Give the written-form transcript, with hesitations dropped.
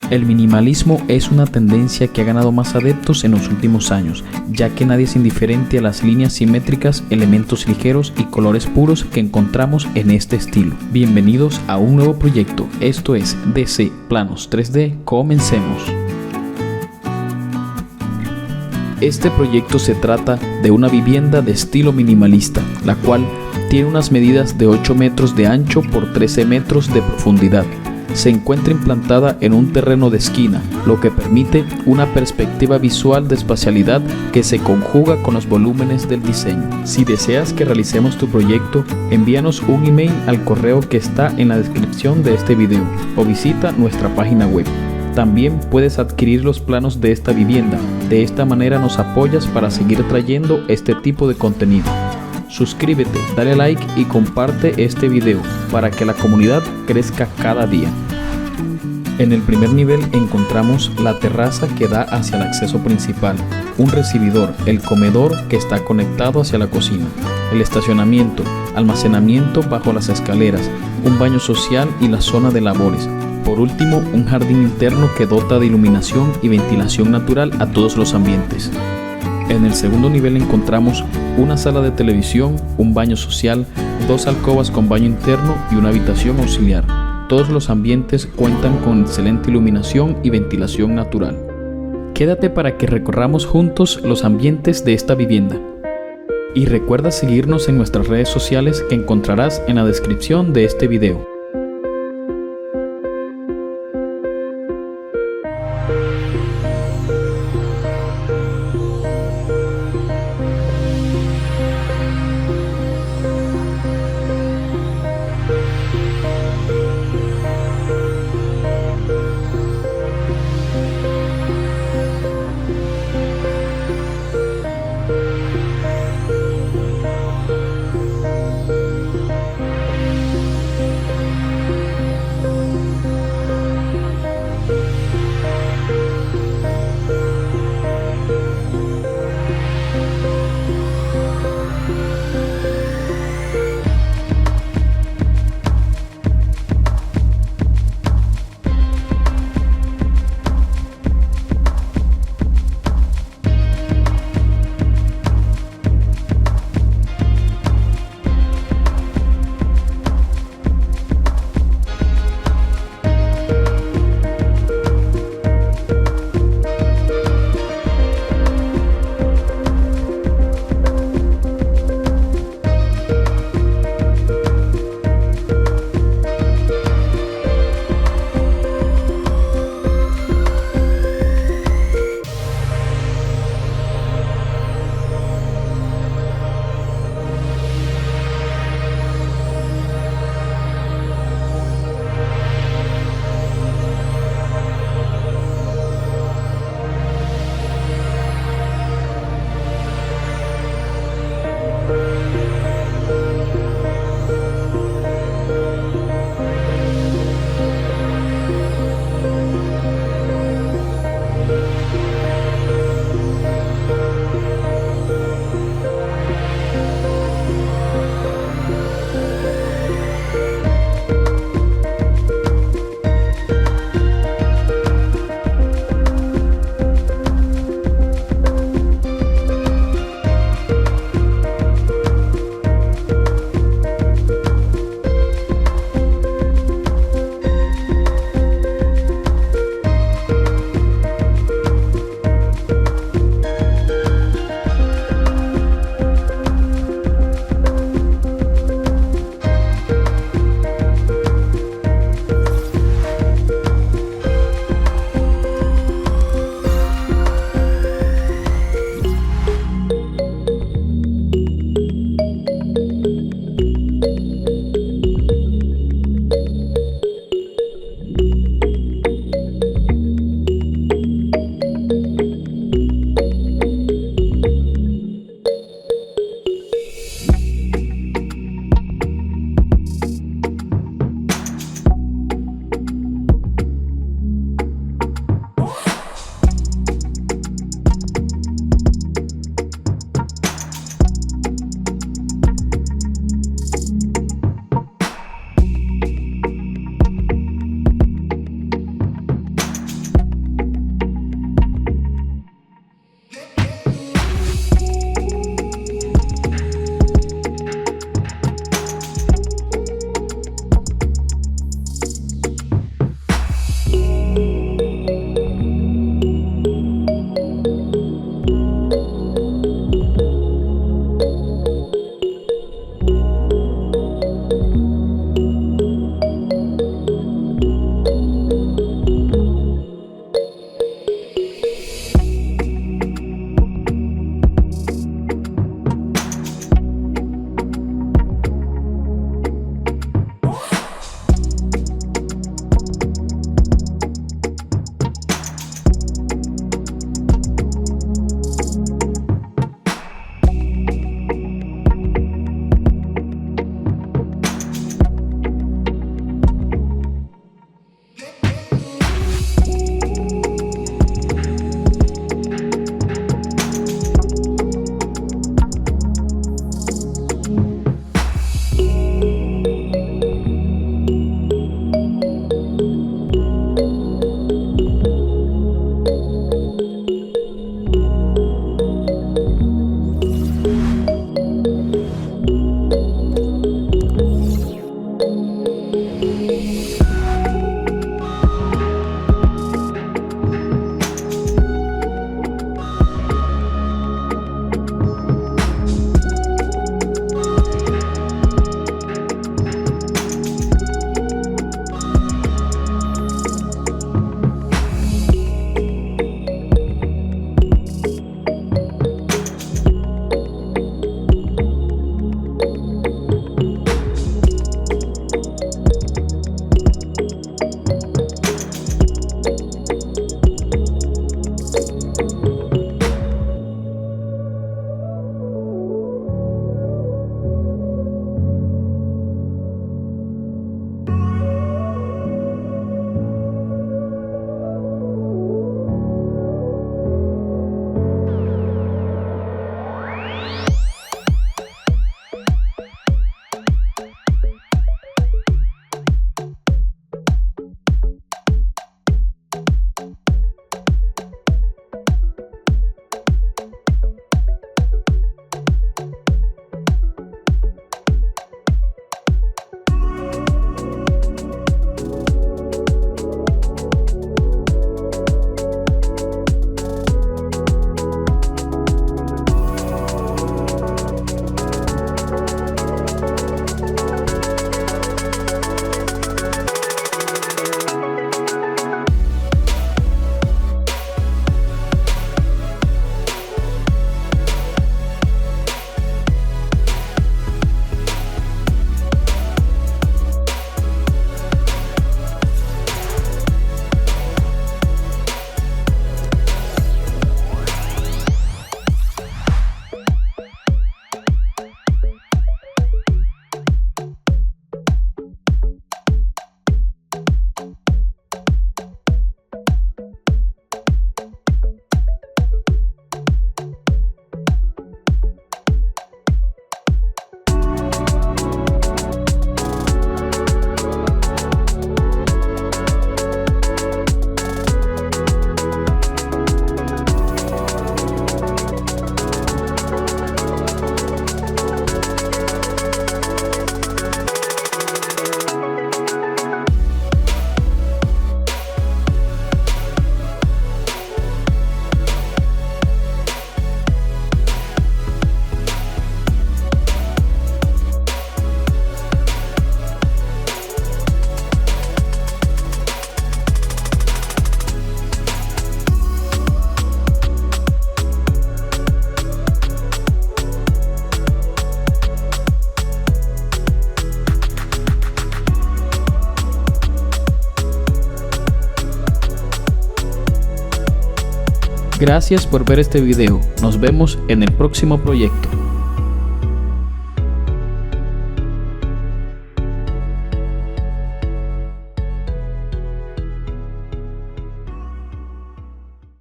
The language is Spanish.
El minimalismo es una tendencia que ha ganado más adeptos en los últimos años, ya que nadie es indiferente a las líneas simétricas, elementos ligeros y colores puros que encontramos en este estilo. Bienvenidos a un nuevo proyecto, esto es DC Planos 3D, comencemos. Este proyecto se trata de una vivienda de estilo minimalista, la cual tiene unas medidas de 8 metros de ancho por 13 metros de profundidad. Se encuentra implantada en un terreno de esquina, lo que permite una perspectiva visual de espacialidad que se conjuga con los volúmenes del diseño. Si deseas que realicemos tu proyecto, envíanos un email al correo que está en la descripción de este video o visita nuestra página web. También puedes adquirir los planos de esta vivienda, de esta manera nos apoyas para seguir trayendo este tipo de contenido. Suscríbete, dale like y comparte este video para que la comunidad crezca cada día. En el primer nivel encontramos la terraza que da hacia el acceso principal, un recibidor, el comedor que está conectado hacia la cocina, el estacionamiento, almacenamiento bajo las escaleras, un baño social y la zona de labores. Por último, un jardín interno que dota de iluminación y ventilación natural a todos los ambientes. En el segundo nivel encontramos una sala de televisión, un baño social, 2 alcobas con baño interno y una habitación auxiliar. Todos los ambientes cuentan con excelente iluminación y ventilación natural. Quédate para que recorramos juntos los ambientes de esta vivienda. Y recuerda seguirnos en nuestras redes sociales que encontrarás en la descripción de este video. Gracias por ver este video. Nos vemos en el próximo proyecto.